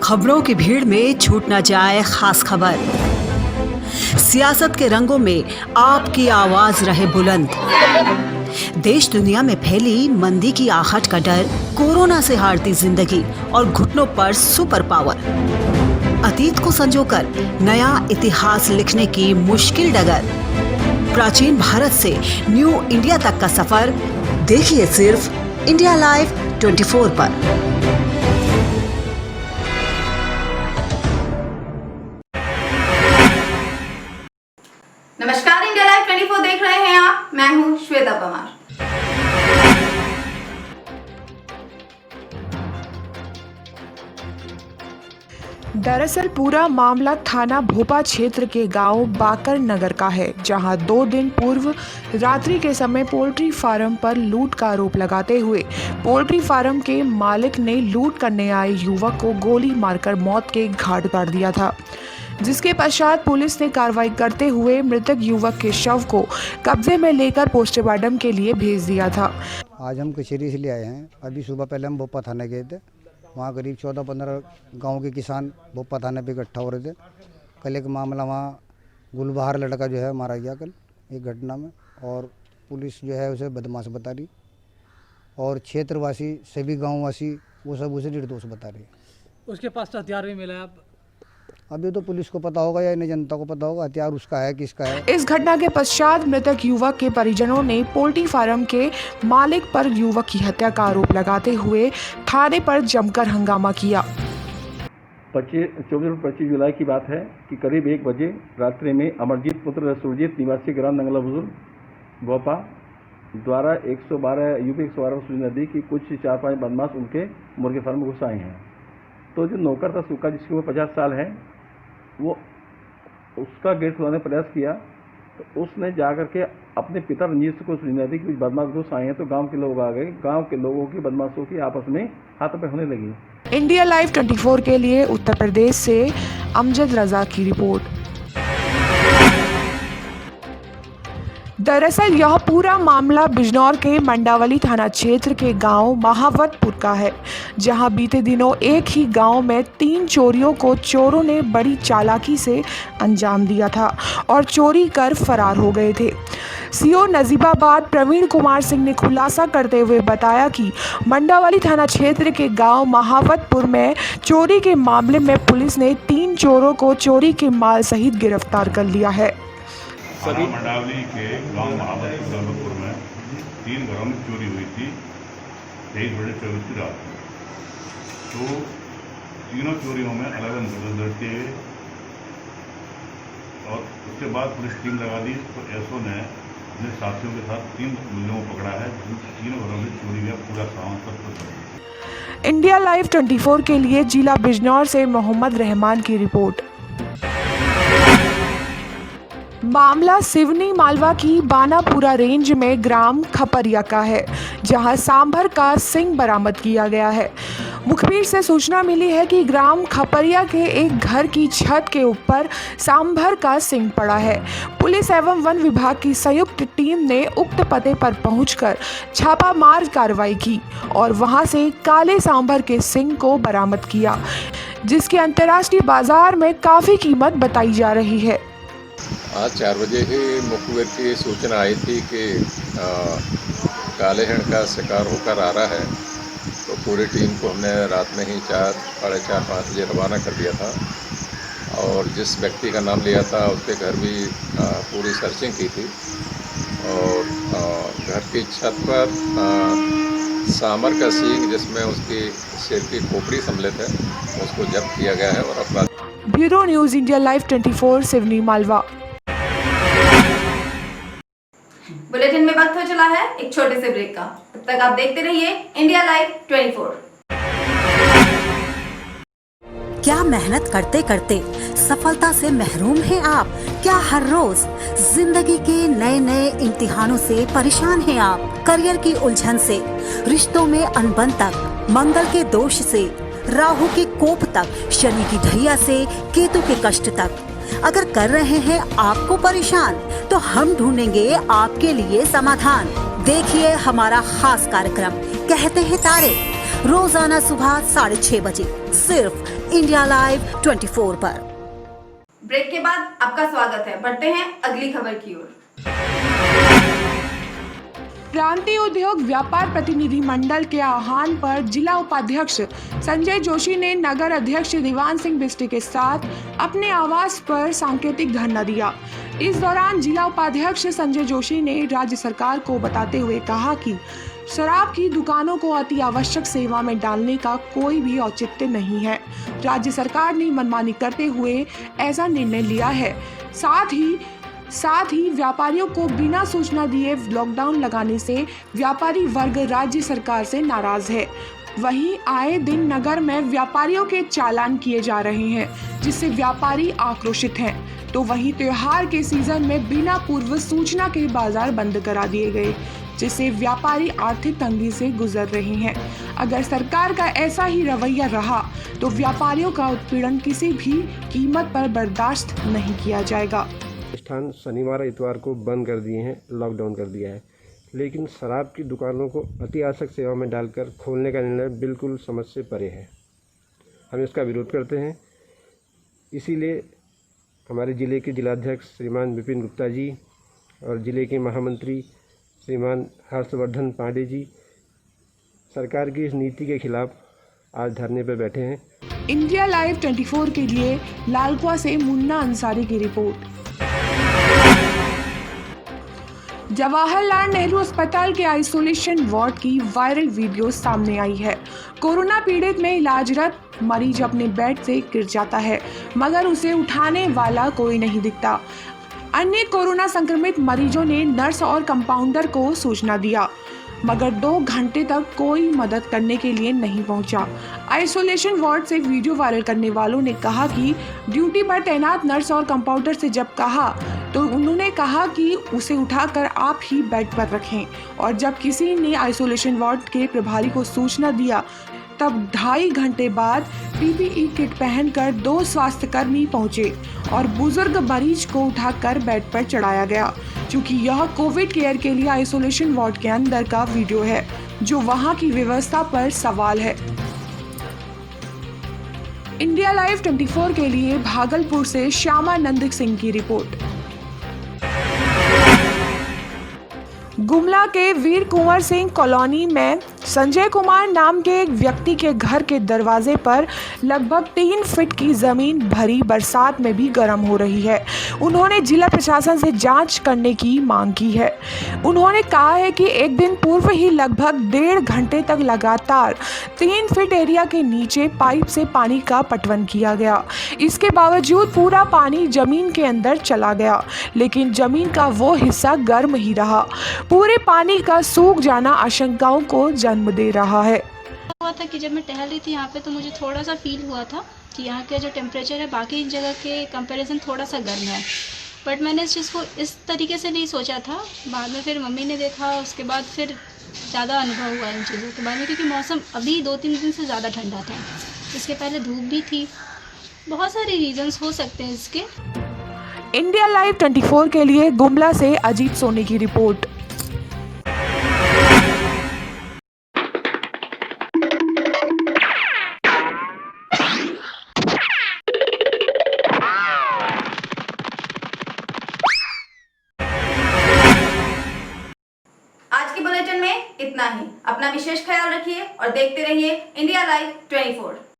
खबरों की भीड़ में छूट न जाए खास खबर। सियासत के रंगों में आपकी आवाज रहे बुलंद। देश दुनिया में फैली मंदी की आहट का डर, कोरोना से हारती जिंदगी और घुटनों पर सुपर पावर। अतीत को संजोकर नया इतिहास लिखने की मुश्किल डगर। प्राचीन भारत से न्यू इंडिया तक का सफर देखिए सिर्फ इंडिया लाइव 24 पर। नमस्कार, इंडिया लाइव 24 देख रहे हैं आप। मैं हूं श्वेता परमार। दरअसल पूरा मामला थाना भोपा क्षेत्र के गांव बाकर नगर का है, जहां 2 दिन पूर्व रात्रि के समय पोल्ट्री फार्म पर लूट का आरोप लगाते हुए पोल्ट्री फार्म के मालिक ने लूट करने आए युवक को गोली मारकर मौत के घाट उतार दिया था, जिसके पश्चात पुलिस ने कार्रवाई करते हुए मृतक युवक के शव को कब्जे में लेकर पोस्टमार्टम के लिए भेज दिया था। आज हम कचहरी से ले आए हैं। अभी सुबह पहले हम भोपा थाने गए थे। वहाँ करीब 14-15 गांव के किसान भोपा थाने पे इकट्ठा हो रहे थे। कल एक मामला वहाँ गुलबहार लड़का जो है मारा गया कल एक घटना में, और पुलिस जो है उसे बदमाश बता रही, और क्षेत्रवासी सभी गाँववासी वो सब उसे निर्दोष बता रही है। उसके पास तो हथियार भी मिला है। अभी तो पुलिस को पता होगा या इन्हें जनता को पता होगा हथियार उसका है किसका है। इस घटना के पश्चात मृतक युवक के परिजनों ने पोल्ट्री फार्म के मालिक पर युवक की हत्या का आरोप लगाते हुए थाने पर जमकर हंगामा किया। 24 जुलाई की बात है कि करीब 1 बजे रात्रि में अमरजीत पुत्र सुरजीत निवासी ग्राम नंगला बुजुर्ग भोपा द्वारा 112 यूपी 112 नदी की कुछ 4-5 बदमाश उनके मुर्गे फार्म में घुस आए हैं। तो जो नौकर था सुक्का, जिसकी उम्र 50 साल है, वो उसका गेट खुलाने का प्रयास किया, तो उसने जाकर के अपने पिता रंजीत को सुना दी कि बदमाश घुस आए हैं। तो गांव के लोग आ गए। गांव के लोगों की बदमाशों की आपस में हाथापाई होने लगी। इंडिया लाइव 24 के लिए उत्तर प्रदेश से अमजद रजा की रिपोर्ट। दरअसल यह पूरा मामला बिजनौर के मंडावली थाना क्षेत्र के गांव महावतपुर का है, जहां बीते दिनों एक ही गांव में 3 चोरियों को चोरों ने बड़ी चालाकी से अंजाम दिया था और चोरी कर फरार हो गए थे। सीओ नजीबाबाद प्रवीण कुमार सिंह ने खुलासा करते हुए बताया कि मंडावली थाना क्षेत्र के गांव महावतपुर में चोरी के मामले में पुलिस ने 3 चोरों को चोरी के माल सहित गिरफ्तार कर लिया है। थाना मंडावली के गांव महावतपुर में 3 घरों में चोरी हुई थी 23 बजे 24 की रात। तो तीनों चोरियों में अलग अलग मुकदमे दर्ज किए गए और उसके बाद पुलिस टीम लगा दी। तो एसओ ने अपने साथियों के साथ 3 मुलजिमों को पकड़ा है, जिन 3 घरों में चोरी का पूरा सामान सब कुछ। इंडिया लाइव 24 के लिए जिला बिजनौर से मोहम्मद रहमान की रिपोर्ट। मामला सिवनी मालवा की बानापुरा रेंज में ग्राम खपरिया का है, जहां सांभर का सिंग बरामद किया गया है। मुखबिर से सूचना मिली है कि ग्राम खपरिया के एक घर की छत के ऊपर सांभर का सिंग पड़ा है। पुलिस एवं वन विभाग की संयुक्त टीम ने उक्त पते पर पहुंचकर छापामार कार्रवाई की और वहां से काले सांभर के सिंग को बरामद किया, जिसकी अंतर्राष्ट्रीय बाजार में काफ़ी कीमत बताई जा रही है। आज 4 बजे ही मुखबिर की सूचना आई थी कि काले हिरण का शिकार होकर आ रहा है। तो पूरी टीम को हमने रात में ही 4, साढ़े 4, 5 बजे रवाना कर दिया था और जिस व्यक्ति का नाम लिया था उसके घर भी पूरी सर्चिंग की थी और घर की छत पर सांभर का सींग, जिसमें उसकी सिर की खोपड़ी सम्मिलित है, उसको जब्त किया गया है। और अपराध bureau news India live 24 Seoni Malwa. Bulletin में वक्त हो चला है एक छोटे से ब्रेक का। तब तक आप देखते रहिए इंडिया लाइव 24। क्या मेहनत करते करते सफलता से महरूम हैं आप? क्या हर रोज जिंदगी के नए नए इम्तिहानों से परेशान हैं आप? करियर की उलझन से, रिश्तों में अनबन तक, मंगल के दोष से, राहु के कोप तक, शनि की ढैया से केतु के कष्ट तक अगर कर रहे हैं आपको परेशान, तो हम ढूंढेंगे आपके लिए समाधान। देखिए हमारा खास कार्यक्रम कहते हैं तारे, रोजाना सुबह 6:30 बजे सिर्फ इंडिया लाइव 24 पर। ब्रेक के बाद आपका स्वागत है। बढ़ते हैं अगली खबर की ओर। क्रांति उद्योग व्यापार प्रतिनिधि मंडल के आह्वान पर जिला उपाध्यक्ष संजय जोशी ने नगर अध्यक्ष दीवान सिंह बिष्ट के साथ अपने आवास पर सांकेतिक धरना दिया। इस दौरान जिला उपाध्यक्ष संजय जोशी ने राज्य सरकार को बताते हुए कहा कि शराब की दुकानों को अति आवश्यक सेवा में डालने का कोई भी औचित्य नहीं है। राज्य सरकार ने मनमानी करते हुए ऐसा निर्णय लिया है। साथ ही व्यापारियों को बिना सूचना दिए लॉकडाउन लगाने से व्यापारी वर्ग राज्य सरकार से नाराज है। वहीं आए दिन नगर में व्यापारियों के चालान किए जा रहे हैं, जिससे व्यापारी आक्रोशित हैं। तो वहीं त्योहार के सीजन में बिना पूर्व सूचना के बाजार बंद करा दिए गए, जिससे व्यापारी आर्थिक तंगी से गुजर रहे हैं। अगर सरकार का ऐसा ही रवैया रहा तो व्यापारियों का उत्पीड़न किसी भी कीमत पर बर्दाश्त नहीं किया जाएगा। प्रतिष्ठान शनिवार इतवार को बंद कर दिए हैं, लॉकडाउन कर दिया है, लेकिन शराब की दुकानों को अति आवश्यक सेवा में डालकर खोलने का निर्णय बिल्कुल समझ से परे है। हम इसका विरोध करते हैं। इसीलिए हमारे ज़िले के जिलाध्यक्ष श्रीमान विपिन गुप्ता जी और ज़िले के महामंत्री श्रीमान हर्षवर्धन पांडे जी सरकार की इस नीति के खिलाफ आज धरने पर बैठे हैं। इंडिया लाइव 24 के लिए लालकुआ से मुन्ना अंसारी की रिपोर्ट। जवाहरलाल नेहरू अस्पताल के आइसोलेशन वार्ड की वायरल वीडियो सामने आई है। कोरोना पीड़ित में इलाजरत मरीज अपने बेड से गिर जाता है, मगर उसे उठाने वाला कोई नहीं दिखता। अन्य कोरोना संक्रमित मरीजों ने नर्स और कंपाउंडर को सूचना दिया, मगर 2 घंटे तक कोई मदद करने के लिए नहीं पहुंचा। आइसोलेशन वार्ड से वीडियो वायरल करने वालों ने कहा कि ड्यूटी पर तैनात नर्स और कंपाउंडर से जब कहा तो उन्होंने कहा कि उसे उठाकर आप ही बेड पर रखें, और जब किसी ने आइसोलेशन वार्ड के प्रभारी को सूचना दिया तब 2.5 घंटे बाद पीपीई किट पहनकर 2 स्वास्थ्यकर्मी पहुंचे और बुजुर्ग मरीज को उठाकर बेड पर चढ़ाया गया। चूँकि यह कोविड केयर के लिए आइसोलेशन वार्ड के अंदर का वीडियो है, जो वहां की व्यवस्था पर सवाल है। इंडिया लाइव 24 के लिए भागलपुर से श्यामानंद सिंह की रिपोर्ट। गुमला के वीर कुंवर सिंह कॉलोनी में संजय कुमार नाम के एक व्यक्ति के घर के दरवाजे पर लगभग 3 फीट की जमीन भरी बरसात में भी गर्म हो रही है। उन्होंने जिला प्रशासन से जांच करने की मांग की है। उन्होंने कहा है कि एक दिन पूर्व ही लगभग 1.5 घंटे तक लगातार 3 फीट एरिया के नीचे पाइप से पानी का पटवन किया गया। इसके बावजूद पूरा पानी जमीन के अंदर चला गया, लेकिन जमीन का वो हिस्सा गर्म ही रहा। पूरे पानी का सूख जाना आशंकाओं को जन्म दे रहा है। हुआ था कि जब मैं टहल रही थी यहाँ पे, तो मुझे थोड़ा सा फील हुआ था कि यहाँ का जो टेम्परेचर है बाकी जगह के कंपैरिजन थोड़ा सा गर्म है, बट मैंने इस चीज़ को इस तरीके से नहीं सोचा था। बाद में फिर मम्मी ने देखा, उसके बाद फिर ज़्यादा अनुभव हुआ इन चीज़ों के बारे में, क्योंकि मौसम अभी 2-3 दिन से ज़्यादा ठंडा था। इसके पहले धूप भी थी। बहुत सारे रीजंस हो सकते हैं इसके। इंडिया लाइव 24 के लिए गुमला से अजीत सोनी की रिपोर्ट। आज के बुलेटिन में इतना ही। अपना विशेष ख्याल रखिए और देखते रहिए इंडिया लाइव 24।